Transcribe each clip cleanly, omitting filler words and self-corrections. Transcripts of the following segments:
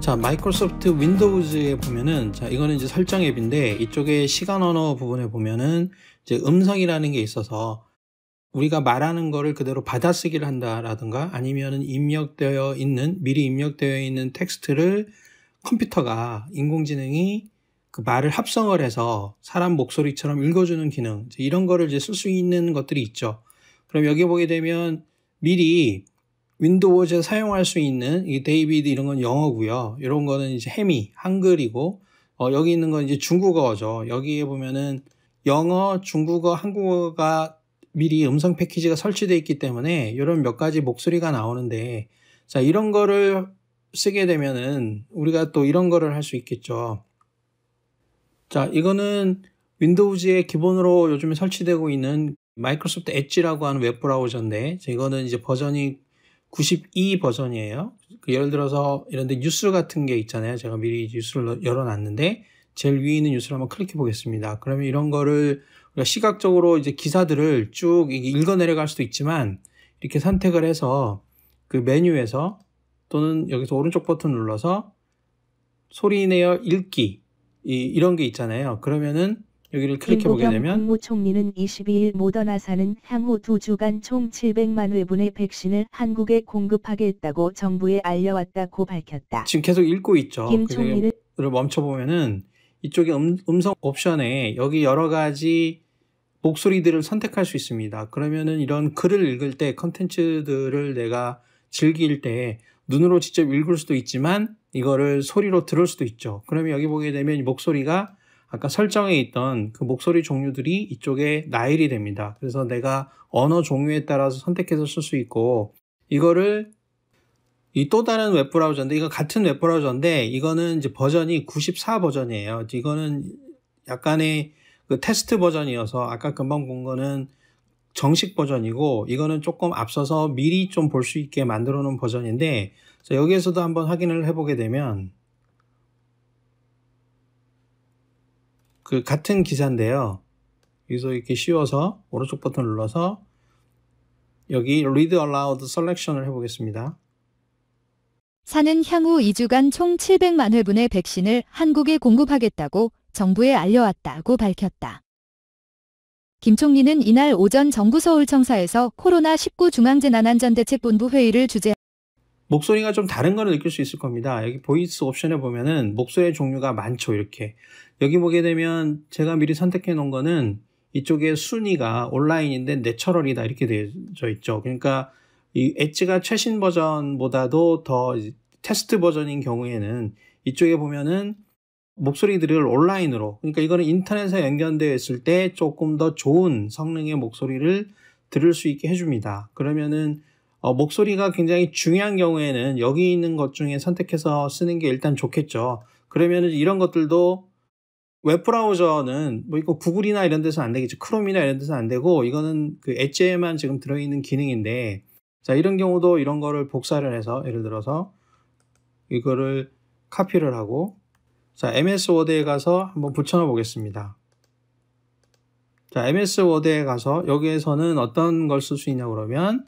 자, 마이크로소프트 윈도우즈에 보면은, 자, 이거는 이제 설정 앱인데, 이쪽에 시간 언어 부분에 보면은, 이제 음성이라는 게 있어서, 우리가 말하는 거를 그대로 받아쓰기를 한다라든가, 아니면은 미리 입력되어 있는 텍스트를 컴퓨터가, 인공지능이 그 말을 합성을 해서 사람 목소리처럼 읽어주는 기능, 이런 거를 이제 쓸 수 있는 것들이 있죠. 그럼 여기 보게 되면, 미리 윈도우즈에 사용할 수 있는 이 데이비드 이런 건 영어고요. 이런 거는 이제 해미, 한글이고, 여기 있는 건 이제 중국어죠. 여기에 보면은 영어, 중국어, 한국어가 미리 음성 패키지가 설치되어 있기 때문에 이런 몇 가지 목소리가 나오는데, 자, 이런 거를 쓰게 되면은 우리가 또 이런 거를 할 수 있겠죠. 자, 이거는 윈도우즈에 기본으로 요즘에 설치되고 있는 마이크로소프트 엣지라고 하는 웹브라우저인데, 이거는 이제 버전이 92 버전이에요. 예를 들어서 이런데 뉴스 같은 게 있잖아요. 제가 미리 뉴스를 열어놨는데 제일 위에 있는 뉴스를 한번 클릭해 보겠습니다. 그러면 이런 거를 우리가 시각적으로 이제 기사들을 쭉 읽어 내려갈 수도 있지만, 이렇게 선택을 해서 그 메뉴에서 또는 여기서 오른쪽 버튼 눌러서 소리 내어 읽기 이런 게 있잖아요. 그러면은 여기를 클릭해 보게 되면, 국무총리는 22일 모더나사는 향후 2주간 총 700만 회분의 백신을 한국에 공급하겠다고 정부에 알려왔다고 밝혔다. 지금 계속 읽고 있죠. 김 총리는 멈춰보면은 이쪽에 음성 옵션에 여기 여러 가지 목소리들을 선택할 수 있습니다. 그러면은 이런 글을 읽을 때, 컨텐츠들을 내가 즐길 때 눈으로 직접 읽을 수도 있지만 이거를 소리로 들을 수도 있죠. 그러면 여기 보게 되면 이 목소리가 아까 설정에 있던 그 목소리 종류들이 이쪽에 나열이 됩니다. 그래서 내가 언어 종류에 따라서 선택해서 쓸 수 있고, 이거를 이 또 다른 웹브라우저인데, 이거 같은 웹브라우저인데 이거는 이제 버전이 94 버전이에요. 이거는 약간의 그 테스트 버전이어서 아까 금방 본 거는 정식 버전이고, 이거는 조금 앞서서 미리 좀 볼 수 있게 만들어 놓은 버전인데, 자, 여기에서도 한번 확인을 해보게 되면 그 같은 기사인데요. 여기서 이렇게 씌워서 오른쪽 버튼 눌러서 여기 Read Aloud 셀렉션을 해보겠습니다. 사는 향후 2주간 총 700만 회분의 백신을 한국에 공급하겠다고 정부에 알려왔다고 밝혔다. 김 총리는 이날 오전 정부 서울청사에서 코로나19 중앙재난안전대책본부 회의를 목소리가 좀 다른 걸 느낄 수 있을 겁니다. 여기 보이스 옵션에 보면은 목소리의 종류가 많죠. 이렇게 여기 보게 되면 제가 미리 선택해 놓은 거는 이쪽에 순위가 온라인인데 내처럴이다 이렇게 되어 있죠. 그러니까 이 엣지가 최신 버전보다도 더 테스트 버전인 경우에는 이쪽에 보면은 목소리들을 온라인으로, 그러니까 이거는 인터넷에 연결되어 있을 때 조금 더 좋은 성능의 목소리를 들을 수 있게 해줍니다. 그러면은 목소리가 굉장히 중요한 경우에는 여기 있는 것 중에 선택해서 쓰는 게 일단 좋겠죠. 그러면은 이런 것들도 웹브라우저는 뭐 이거 구글이나 이런 데서 안 되겠죠. 크롬이나 이런 데서 안 되고, 이거는 그 엣지에만 지금 들어있는 기능인데, 자, 이런 경우도 이런 거를 복사를 해서 예를 들어서 이거를 카피를 하고, 자, MS 워드에 가서 한번 붙여넣어 보겠습니다. 자, MS 워드에 가서 여기에서는 어떤 걸 쓸 수 있냐 그러면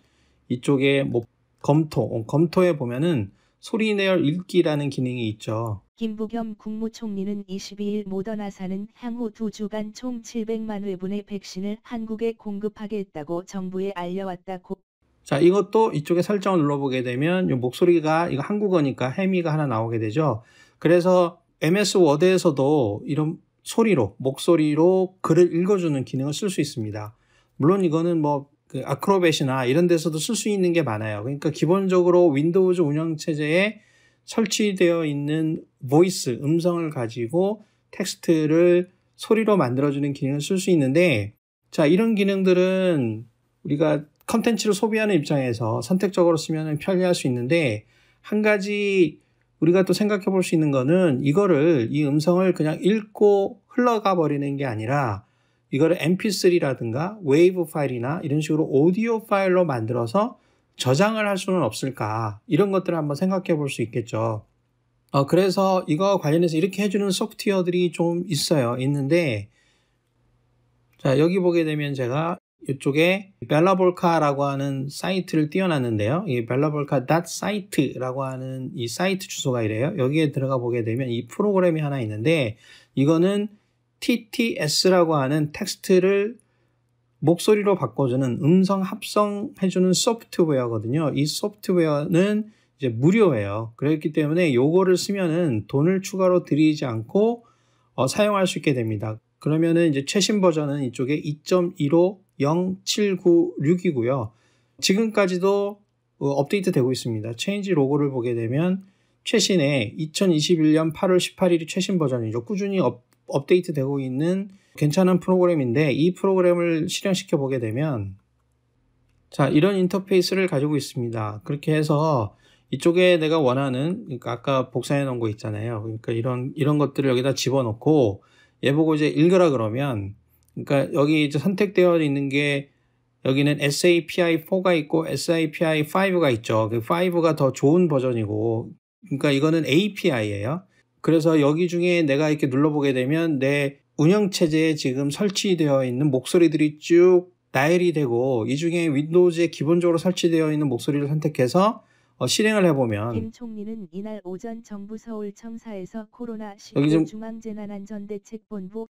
이쪽에 뭐 검토에 보면은 소리 내어 읽기라는 기능이 있죠. 김부겸 국무총리는 22일 모더나사는 향후 2주간 총 700만 회분의 백신을 한국에 공급하겠다고 정부에 알려왔다고. 자, 이것도 이쪽에 설정을 눌러보게 되면 이 목소리가 이거 한국어니까 해미가 하나 나오게 되죠. 그래서 MS 워드에서도 이런 목소리로 글을 읽어주는 기능을 쓸 수 있습니다. 물론 이거는 뭐 그 아크로벳이나 이런 데서도 쓸 수 있는 게 많아요. 그러니까 기본적으로 윈도우즈 운영체제에 설치되어 있는 보이스, 음성을 가지고 텍스트를 소리로 만들어주는 기능을 쓸 수 있는데, 자, 이런 기능들은 우리가 컨텐츠를 소비하는 입장에서 선택적으로 쓰면 편리할 수 있는데, 한 가지 우리가 또 생각해 볼 수 있는 거는 이 음성을 그냥 읽고 흘러가 버리는 게 아니라 이거를 mp3라든가 웨이브 파일이나 이런 식으로 오디오 파일로 만들어서 저장을 할 수는 없을까, 이런 것들을 한번 생각해 볼 수 있겠죠. 그래서 이거 관련해서 이렇게 해주는 소프트웨어들이 좀 있는데, 자, 여기 보게 되면 제가 이쪽에 벨라볼카라고 하는 사이트를 띄워놨는데요. 이 belavolka.site라고 하는 이 사이트 주소가 이래요. 여기에 들어가 보게 되면 이 프로그램이 하나 있는데 이거는 TTS라고 하는 텍스트를 목소리로 바꿔주는 음성 합성해주는 소프트웨어거든요. 이 소프트웨어는 이제 무료예요. 그렇기 때문에 요거를 쓰면은 돈을 추가로 들이지 않고 사용할 수 있게 됩니다. 그러면은 이제 최신 버전은 이쪽에 2.15.079.6이고요. 지금까지도 업데이트 되고 있습니다. 체인지 로고를 보게 되면 최신의 2021년 8월 18일이 최신 버전이죠. 꾸준히 업데이트 되고 있는 괜찮은 프로그램인데 이 프로그램을 실행시켜 보게 되면 자, 이런 인터페이스를 가지고 있습니다. 그렇게 해서 이쪽에 내가 원하는, 그러니까 아까 복사해 놓은 거 있잖아요. 그러니까 이런 것들을 여기다 집어넣고 얘 보고 이제 읽으라 그러면, 그러니까 여기 이제 선택되어 있는 게 여기는 SAPI4가 있고 SAPI5가 있죠. 그 5가 더 좋은 버전이고, 그러니까 이거는 API예요. 그래서 여기 중에 내가 이렇게 눌러보게 되면 내 운영체제에 지금 설치되어 있는 목소리들이 쭉 나열이 되고 이 중에 윈도우즈에 기본적으로 설치되어 있는 목소리를 선택해서 실행을 해보면 김 총리는 이날 오전 정부 서울청사에서 여기 좀 코로나19 중앙재난안전대책본부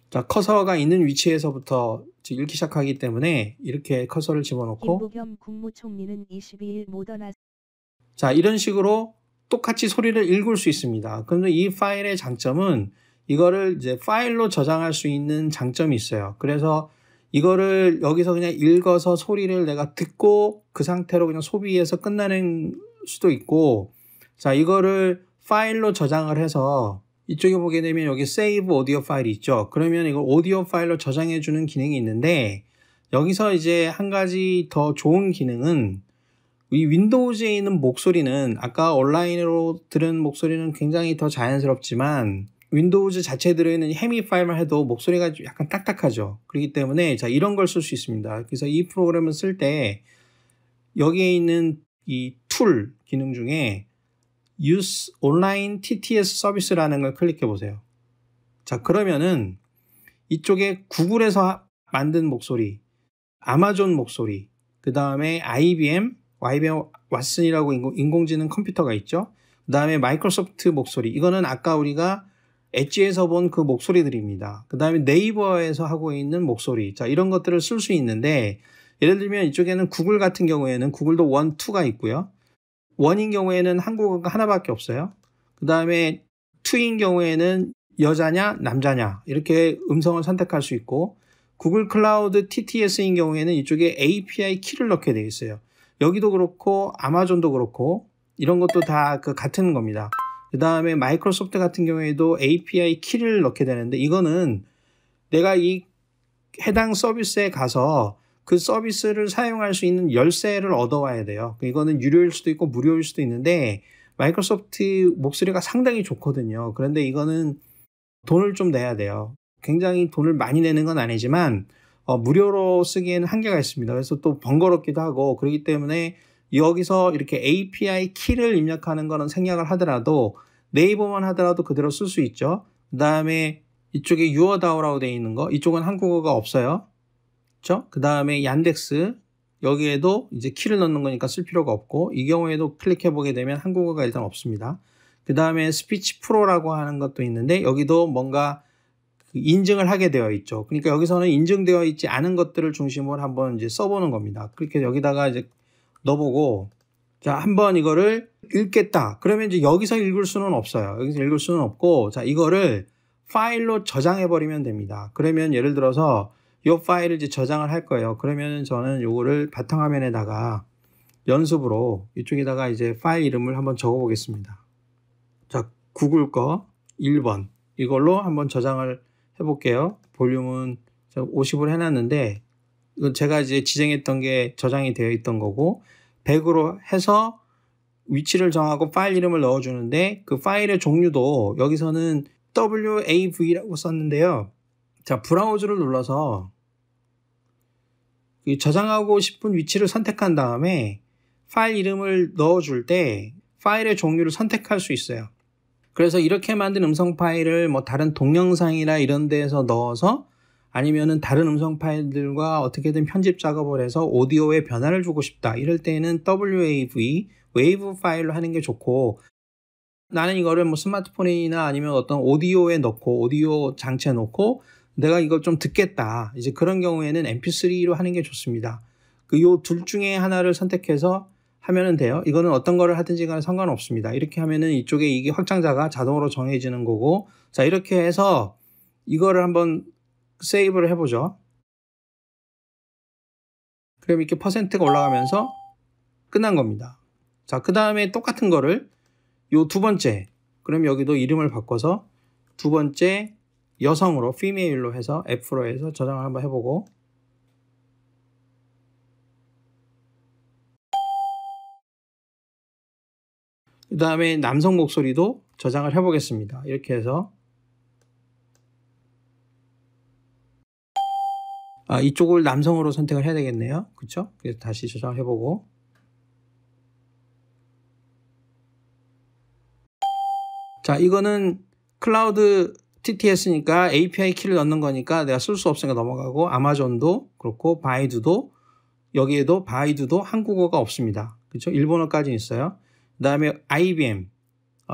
자, 커서가 있는 위치에서부터 읽기 시작하기 때문에 이렇게 커서를 집어넣고 김부겸 국무총리는 22일 모더나 자, 이런 식으로 똑같이 소리를 읽을 수 있습니다. 그런데 이 파일의 장점은 이거를 이제 파일로 저장할 수 있는 장점이 있어요. 그래서 이거를 여기서 그냥 읽어서 소리를 내가 듣고 그 상태로 그냥 소비해서 끝나는 수도 있고, 자, 이거를 파일로 저장을 해서 이쪽에 보게 되면 여기 Save Audio 파일이 있죠. 그러면 이걸 오디오 파일로 저장해 주는 기능이 있는데 여기서 이제 한 가지 더 좋은 기능은 이 윈도우즈에 있는 목소리는 아까 온라인으로 들은 목소리는 굉장히 더 자연스럽지만 윈도우즈 자체에 들어있는 해미 파일만 해도 목소리가 약간 딱딱하죠. 그렇기 때문에 자, 이런 걸 쓸 수 있습니다. 그래서 이 프로그램을 쓸 때 여기에 있는 이 툴 기능 중에 Use Online TTS 서비스라는 걸 클릭해 보세요. 자, 그러면은 이쪽에 구글에서 만든 목소리, 아마존 목소리, 그 다음에 IBM 왓슨이라고 인공지능 컴퓨터가 있죠. 그 다음에 마이크로소프트 목소리, 이거는 아까 우리가 엣지에서 본 그 목소리들입니다. 그 다음에 네이버에서 하고 있는 목소리, 자, 이런 것들을 쓸 수 있는데 예를 들면 이쪽에는 구글 같은 경우에는 구글도 1, 2가 있고요. 1인 경우에는 한국어가 하나밖에 없어요. 그 다음에 2인 경우에는 여자냐 남자냐 이렇게 음성을 선택할 수 있고, 구글 클라우드 TTS인 경우에는 이쪽에 API 키를 넣게 되어 있어요. 여기도 그렇고 아마존도 그렇고 이런 것도 다 그 같은 겁니다. 그 다음에 마이크로소프트 같은 경우에도 API 키를 넣게 되는데 이거는 내가 이 해당 서비스에 가서 그 서비스를 사용할 수 있는 열쇠를 얻어와야 돼요. 이거는 유료일 수도 있고 무료일 수도 있는데 마이크로소프트 목소리가 상당히 좋거든요. 그런데 이거는 돈을 좀 내야 돼요. 굉장히 돈을 많이 내는 건 아니지만 무료로 쓰기에는 한계가 있습니다. 그래서 또 번거롭기도 하고 그렇기 때문에 여기서 이렇게 API 키를 입력하는 거는 생략을 하더라도 네이버만 하더라도 그대로 쓸 수 있죠. 그 다음에 이쪽에 유어다오라고 되어 있는 거, 이쪽은 한국어가 없어요. 그렇죠? 그 다음에 얀덱스, 여기에도 이제 키를 넣는 거니까 쓸 필요가 없고 이 경우에도 클릭해 보게 되면 한국어가 일단 없습니다. 그 다음에 스피치 프로라고 하는 것도 있는데 여기도 뭔가 인증을 하게 되어 있죠. 그러니까 여기서는 인증되어 있지 않은 것들을 중심으로 한번 이제 써보는 겁니다. 그렇게 여기다가 이제 넣어보고 자, 한번 이거를 읽겠다. 그러면 이제 여기서 읽을 수는 없어요. 여기서 읽을 수는 없고 자, 이거를 파일로 저장해 버리면 됩니다. 그러면 예를 들어서 이 파일을 이제 저장을 할 거예요. 그러면 저는 요거를 바탕화면에다가 연습으로 이쪽에다가 이제 파일 이름을 한번 적어 보겠습니다. 자, 구글 거 1번 이걸로 한번 저장을 해볼게요. 볼륨은 50으로 해놨는데 이건 제가 이제 지정했던 게 저장이 되어 있던 거고 100으로 해서 위치를 정하고 파일 이름을 넣어주는데 그 파일의 종류도 여기서는 WAV라고 썼는데요. 자, 브라우저를 눌러서 저장하고 싶은 위치를 선택한 다음에 파일 이름을 넣어줄 때 파일의 종류를 선택할 수 있어요. 그래서 이렇게 만든 음성 파일을 뭐 다른 동영상이나 이런 데에서 넣어서 아니면은 다른 음성 파일들과 어떻게든 편집 작업을 해서 오디오에 변화를 주고 싶다. 이럴 때는 WAV, 웨이브 파일로 하는 게 좋고, 나는 이거를 뭐 스마트폰이나 아니면 어떤 오디오에 넣고, 오디오 장치에 넣고, 내가 이걸 좀 듣겠다. 이제 그런 경우에는 MP3로 하는 게 좋습니다. 요 둘 중에 하나를 선택해서 하면은 돼요. 이거는 어떤 거를 하든지 간에 상관없습니다. 이렇게 하면은 이쪽에 이게 확장자가 자동으로 정해지는 거고, 자, 이렇게 해서 이거를 한번 세이브를 해보죠. 그럼 이렇게 퍼센트가 올라가면서 끝난 겁니다. 자, 그 다음에 똑같은 거를 요 두 번째, 그럼 여기도 이름을 바꿔서 두 번째 여성으로, female로 해서 F로 해서 저장을 한번 해보고, 그 다음에 남성 목소리도 저장을 해보겠습니다. 이렇게 해서 이쪽을 남성으로 선택을 해야 되겠네요. 그렇죠? 그래서 다시 저장을 해보고, 자, 이거는 클라우드 TTS니까 API 키를 넣는 거니까 내가 쓸 수 없으니까 넘어가고, 아마존도 그렇고 바이두도, 여기에도 바이두도 한국어가 없습니다. 그렇죠? 일본어까지 있어요. 그 다음에 IBM,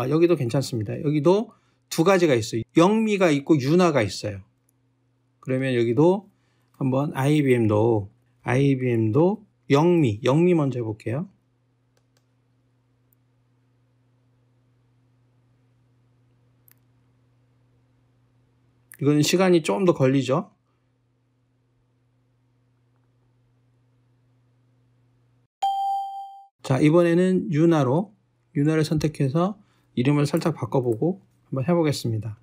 여기도 괜찮습니다. 여기도 두 가지가 있어요. 영미가 있고 윤화가 있어요. 그러면 여기도 한번 IBM도 영미 먼저 해볼게요. 이거는 시간이 좀 더 걸리죠. 자, 이번에는 윤화를 선택해서 이름을 살짝 바꿔보고 한번 해보겠습니다.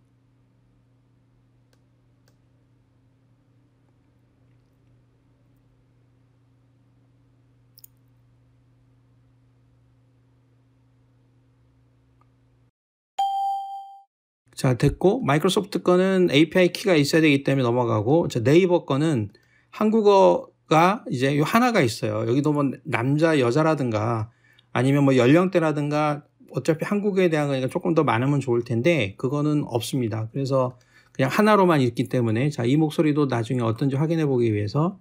자, 됐고, 마이크로소프트 거는 API 키가 있어야 되기 때문에 넘어가고, 자, 네이버 거는 한국어가 이제 요 하나가 있어요. 여기도 뭐 남자, 여자라든가 아니면 뭐 연령대라든가 어차피 한국에 대한 거니까 조금 더 많으면 좋을 텐데 그거는 없습니다. 그래서 그냥 하나로만 있기 때문에, 자, 이 목소리도 나중에 어떤지 확인해 보기 위해서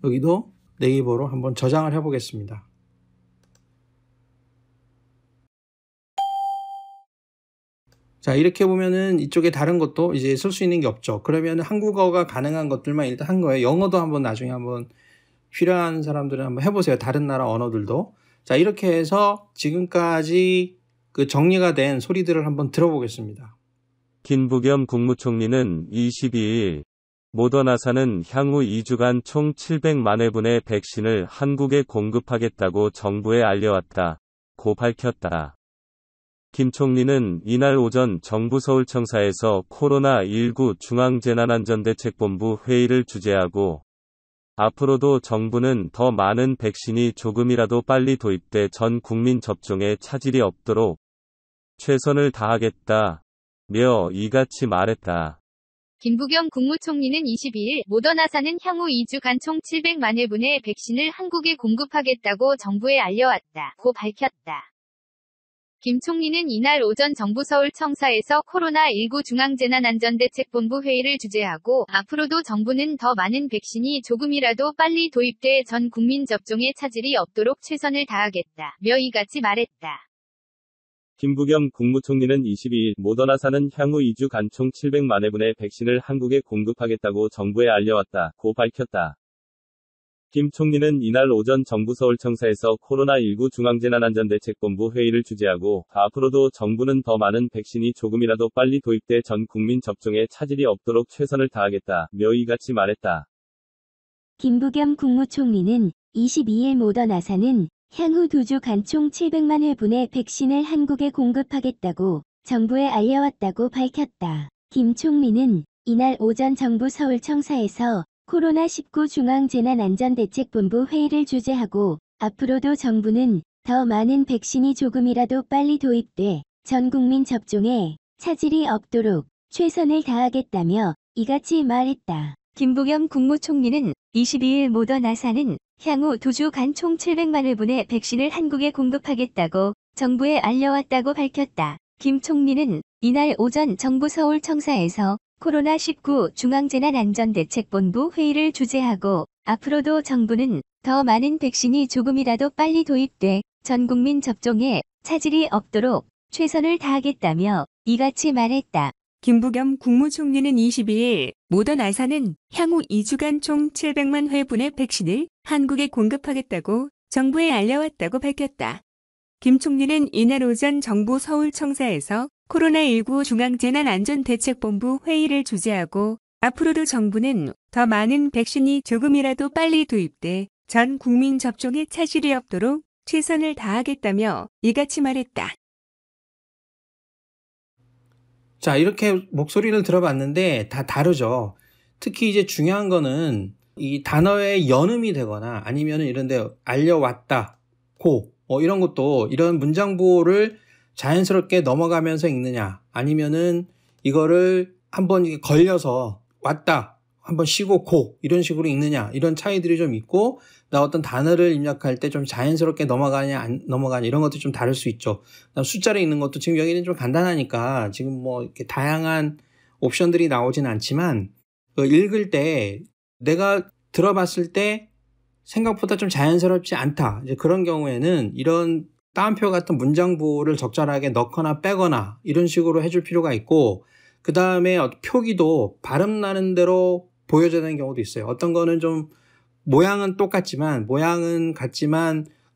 여기도 네이버로 한번 저장을 해 보겠습니다. 자, 이렇게 보면은 이쪽에 다른 것도 이제 쓸 수 있는 게 없죠. 그러면 한국어가 가능한 것들만 일단 한 거예요. 영어도 한번 나중에 한번 필요한 사람들은 한번 해보세요. 다른 나라 언어들도. 자, 이렇게 해서 지금까지 그 정리가 된 소리들을 한번 들어보겠습니다. 김부겸 국무총리는 22일 모더나사는 향후 2주간 총 700만 회분의 백신을 한국에 공급하겠다고 정부에 알려왔다고 밝혔다. 김 총리는 이날 오전 정부 서울청사에서 코로나19 중앙재난안전대책본부 회의를 주재하고 앞으로도 정부는 더 많은 백신이 조금이라도 빨리 도입돼 전 국민 접종에 차질이 없도록 최선을 다하겠다며 이같이 말했다. 김부겸 국무총리는 22일 모더나사는 향후 2주간 총 700만 회분의 백신을 한국에 공급하겠다고 정부에 알려왔다고 밝혔다. 김 총리는 이날 오전 정부 서울청사에서 코로나19 중앙재난안전대책본부 회의를 주재하고 앞으로도 정부는 더 많은 백신이 조금이라도 빨리 도입돼 전 국민 접종에 차질이 없도록 최선을 다하겠다며 이같이 말했다. 김부겸 국무총리는 22일 모더나사는 향후 2주간 총 700만 회분의 백신을 한국에 공급하겠다고 정부에 알려왔다고 밝혔다. 김 총리는 이날 오전 정부 서울청사에서 코로나19 중앙재난안전대책본부 회의를 주재하고 앞으로도 정부는 더 많은 백신이 조금이라도 빨리 도입돼 전 국민 접종에 차질이 없도록 최선을 다하겠다며 이같이 말했다. 김부겸 국무총리는 22일 모더나사는 향후 2주간 총 700만 회분의 백신을 한국에 공급하겠다고 정부에 알려왔다고 밝혔다. 김 총리는 이날 오전 정부 서울청사에서 코로나19 중앙재난안전대책본부 회의를 주재하고 앞으로도 정부는 더 많은 백신이 조금이라도 빨리 도입돼 전 국민 접종에 차질이 없도록 최선을 다하겠다며 이같이 말했다. 김부겸 국무총리는 22일 모더나사는 향후 2주간 총 700만 회분의 백신을 한국에 공급하겠다고 정부에 알려왔다고 밝혔다. 김 총리는 이날 오전 정부 서울청사에서 코로나19 중앙재난안전대책본부 회의를 주재하고 앞으로도 정부는 더 많은 백신이 조금이라도 빨리 도입돼 전 국민 접종에 차질이 없도록 최선을 다하겠다며 이같이 말했다. 김부겸 국무총리는 22일 모더나사는 향후 2주간 총 700만 회분의 백신을 한국에 공급하겠다고 정부에 알려왔다고 밝혔다. 김 총리는 이날 오전 정부 서울청사에서 코로나19 중앙재난안전대책본부 회의를 주재하고 앞으로도 정부는 더 많은 백신이 조금이라도 빨리 도입돼 전 국민 접종에 차질이 없도록 최선을 다하겠다며 이같이 말했다. 자, 이렇게 목소리를 들어봤는데 다 다르죠. 특히 이제 중요한 거는 이 단어의 연음이 되거나 아니면 이런데 알려왔다, 이런 것도 이런 문장부호를 자연스럽게 넘어가면서 읽느냐, 아니면은 이거를 한번 걸려서 왔다, 한번 쉬고 이런 식으로 읽느냐, 이런 차이들이 좀 있고, 나 어떤 단어를 입력할 때 좀 자연스럽게 넘어가냐 안 넘어가냐 이런 것도 좀 다를 수 있죠. 숫자를 읽는 것도 지금 여기는 좀 간단하니까 지금 뭐 이렇게 다양한 옵션들이 나오진 않지만 읽을 때 내가 들어봤을 때 생각보다 좀 자연스럽지 않다, 이제 그런 경우에는 이런 따옴표 같은 문장부를 적절하게 넣거나 빼거나 이런 식으로 해줄 필요가 있고, 그 다음에 표기도 발음 나는 대로 보여줘야 되는 경우도 있어요. 어떤 거는 좀 모양은 같지만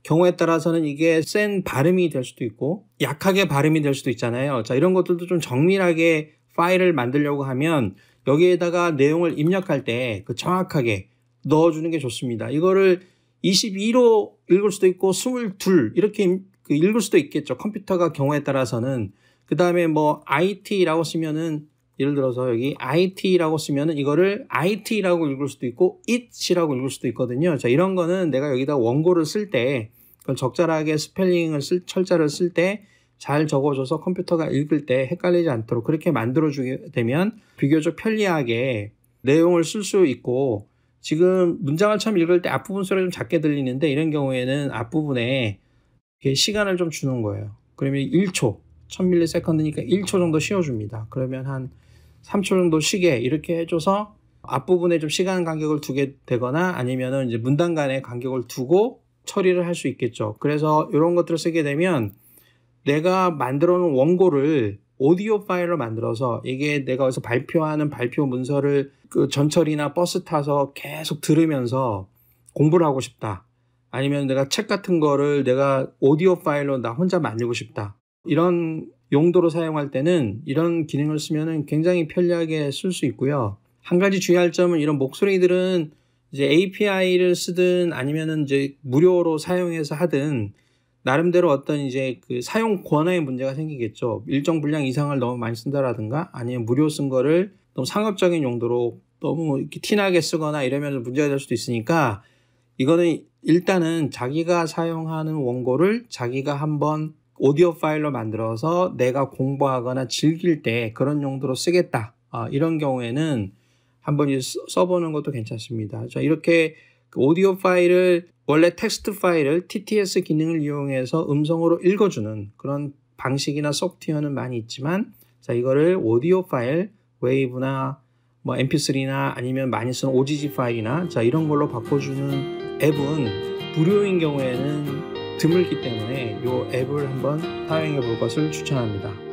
경우에 따라서는 이게 센 발음이 될 수도 있고 약하게 발음이 될 수도 있잖아요. 자, 이런 것들도 좀 정밀하게 파일을 만들려고 하면 여기에다가 내용을 입력할 때 정확하게 넣어주는 게 좋습니다. 이거를 22로 읽을 수도 있고 22 이렇게 읽을 수도 있겠죠. 컴퓨터가 경우에 따라서는. 그 다음에 뭐 IT라고 쓰면은 예를 들어서 여기 IT라고 쓰면은 이거를 IT라고 읽을 수도 있고 it이라고 읽을 수도 있거든요. 자, 이런 거는 내가 여기다 원고를 쓸 때 그걸 적절하게 스펠링을 철자를 쓸 때 잘 적어줘서 컴퓨터가 읽을 때 헷갈리지 않도록 그렇게 만들어주게 되면 비교적 편리하게 내용을 쓸 수 있고, 지금 문장을 처음 읽을 때 앞부분 소리가 좀 작게 들리는데 이런 경우에는 앞부분에 시간을 좀 주는 거예요. 그러면 1초, 1000ms니까 1초 정도 쉬어줍니다. 그러면 한 3초 정도 쉬게 이렇게 해줘서 앞부분에 좀 시간 간격을 두게 되거나 아니면은 이제 문단 간의 간격을 두고 처리를 할 수 있겠죠. 그래서 이런 것들을 쓰게 되면 내가 만들어 놓은 원고를 오디오 파일로 만들어서 이게 내가 어디서 발표하는 발표 문서를 전철이나 버스 타서 계속 들으면서 공부를 하고 싶다, 아니면 내가 책 같은 거를 내가 오디오 파일로 나 혼자 만들고 싶다, 이런 용도로 사용할 때는 이런 기능을 쓰면은 굉장히 편리하게 쓸 수 있고요. 한 가지 주의할 점은 이런 목소리들은 이제 API를 쓰든 아니면은 이제 무료로 사용해서 하든 나름대로 어떤 이제 사용 권한의 문제가 생기겠죠. 일정 분량 이상을 너무 많이 쓴다라든가 아니면 무료 쓴 거를 너무 상업적인 용도로 너무 이렇게 티나게 쓰거나 이러면 문제가 될 수도 있으니까 이거는 일단은 자기가 사용하는 원고를 자기가 한번 오디오 파일로 만들어서 내가 공부하거나 즐길 때 그런 용도로 쓰겠다, 이런 경우에는 한번 써보는 것도 괜찮습니다. 자, 이렇게 오디오 파일을 원래 텍스트 파일을 TTS 기능을 이용해서 음성으로 읽어주는 그런 방식이나 소프트웨어는 많이 있지만, 자, 이거를 오디오 파일, 웨이브나 뭐 MP3나 아니면 많이 쓰는 OGG 파일이나 자, 이런 걸로 바꿔주는 앱은 무료인 경우에는 드물기 때문에 이 앱을 한번 사용해 볼 것을 추천합니다.